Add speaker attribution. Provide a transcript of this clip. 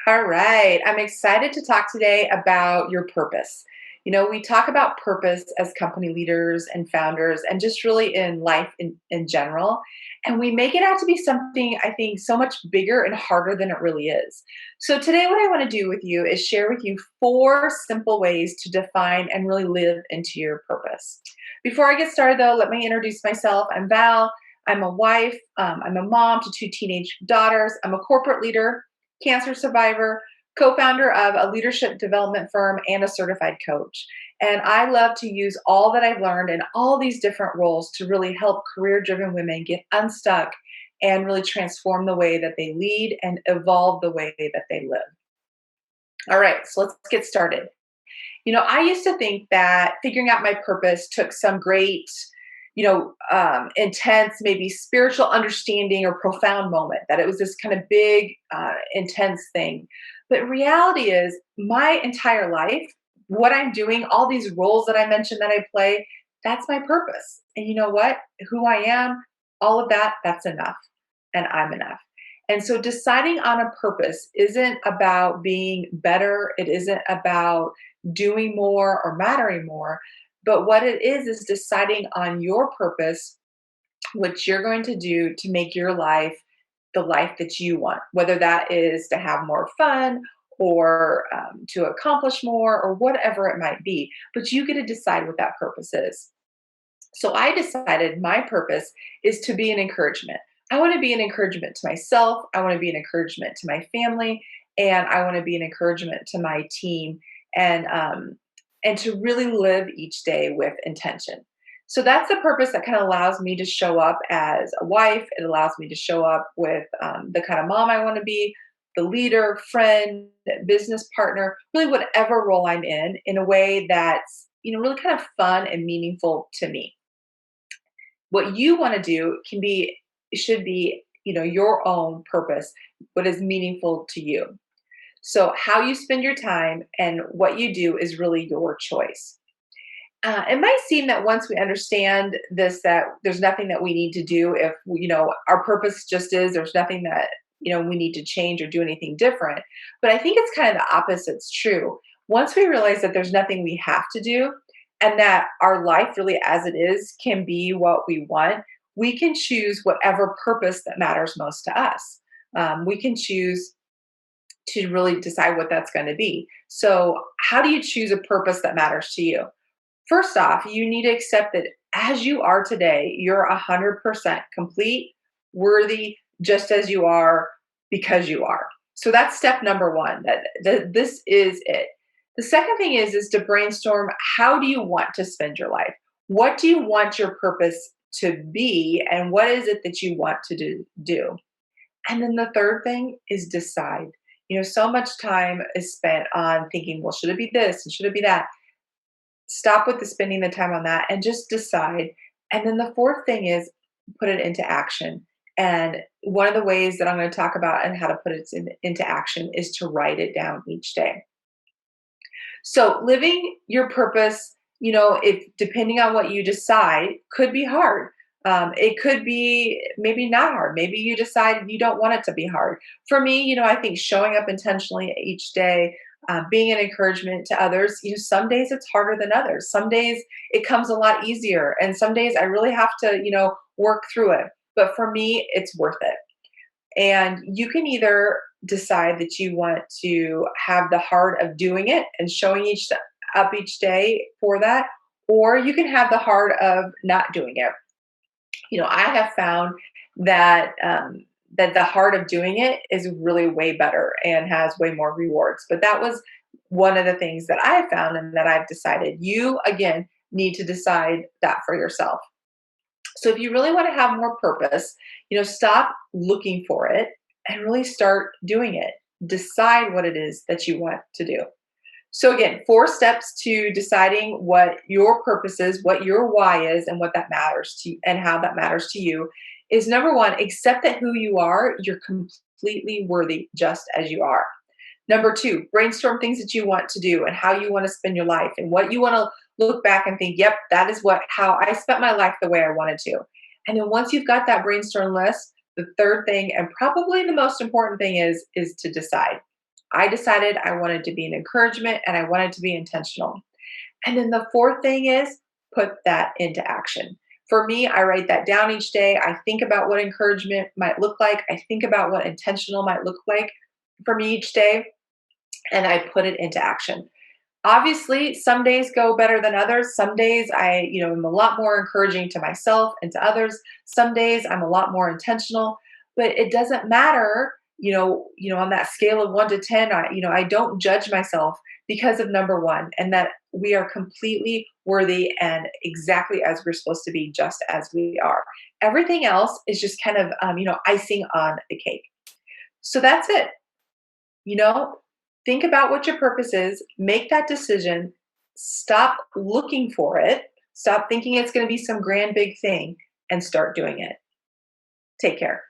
Speaker 1: All right. I'm excited to talk today about your purpose. We talk about purpose as company leaders and founders and just really in life in general. And we make it out to be something I think so much bigger and harder than it really is. So today what I want to do with you is share with you four simple ways to define and really live into your purpose. Before I get started though, let me introduce myself. I'm Val. I'm a wife. I'm a mom to two teenage daughters. I'm a corporate leader, cancer survivor, co founder of a leadership development firm, and a certified coach. And I love to use all that I've learned in all these different roles to really help career driven women get unstuck and really transform the way that they lead and evolve the way that they live. All right, so let's get started. I used to think that figuring out my purpose took some great, intense, maybe spiritual understanding or profound moment, that it was this kind of big, intense thing. But reality is, my entire life, what I'm doing, all these roles that I mentioned that I play, that's my purpose. And you know what? Who I am, all of that, that's enough. And I'm enough. And so deciding on a purpose isn't about being better. It isn't about doing more or mattering more. But what it is deciding on your purpose, what you're going to do to make your life the life that you want, whether that is to have more fun or to accomplish more or whatever it might be. But you get to decide what that purpose is. So I decided my purpose is to be an encouragement. I want to be an encouragement to myself. I want to be an encouragement to my family, and I want to be an encouragement to my team, and to really live each day with intention. So that's the purpose that kind of allows me to show up as a wife. It allows me to show up with the kind of mom I want to be, the leader, friend, business partner, really whatever role I'm in a way that's really kind of fun and meaningful to me. What you want to do should be your own purpose, what is meaningful to you. So how you spend your time and what you do is really your choice. It might seem that once we understand this, that there's nothing that we need to do. If our purpose just is, there's nothing that we need to change or do anything different. But I think it's kind of the opposite's true. Once we realize that there's nothing we have to do, and that our life really as it is can be what we want, we can choose whatever purpose that matters most to us. We can choose to really decide what that's going to be. So how do you choose a purpose that matters to you? First off, you need to accept that as you are today, you're 100% complete, worthy, just as you are, because you are. So that's step number one, that this is it. The second thing is to brainstorm, how do you want to spend your life? What do you want your purpose to be? And what is it that you want to do? And then the third thing is decide. So much time is spent on thinking, well, should it be this and should it be that? Stop with the spending the time on that and just decide. And then the fourth thing is put it into action. And one of the ways that I'm going to talk about and how to put it into action is to write it down each day. So living your purpose, if depending on what you decide, could be hard. It could be maybe not hard. Maybe you decide you don't want it to be hard. For me, I think showing up intentionally each day, being an encouragement to others, some days it's harder than others. Some days it comes a lot easier. And some days I really have to, work through it. But for me, it's worth it. And you can either decide that you want to have the heart of doing it and showing up each day for that, or you can have the heart of not doing it. I have found that that the heart of doing it is really way better and has way more rewards. But that was one of the things that I found and that I've decided. You again need to decide that for yourself. So if you really want to have more purpose, stop looking for it and really start doing it. Decide what it is that you want to do. So again, four steps to deciding what your purpose is, what your why is, and what that matters to you, and how that matters to you is number one, accept that who you are, you're completely worthy just as you are. Number two, brainstorm things that you want to do and how you want to spend your life and what you want to look back and think, yep, that is how I spent my life the way I wanted to. And then once you've got that brainstorm list, the third thing and probably the most important thing is to decide. I decided I wanted to be an encouragement and I wanted to be intentional. And then the fourth thing is put that into action. For me, I write that down each day. I think about what encouragement might look like. I think about what intentional might look like for me each day, and I put it into action. Obviously, some days go better than others. Some days am a lot more encouraging to myself and to others. Some days I'm a lot more intentional, but it doesn't matter, on that scale of 1 to 10, I don't judge myself because of number 1 and that we are completely worthy and exactly as we're supposed to be just as we are. Everything else is just kind of icing on the cake. So that's it. You know, think about what your purpose is, make that decision, stop looking for it, stop thinking it's going to be some grand big thing, and start doing it. Take care.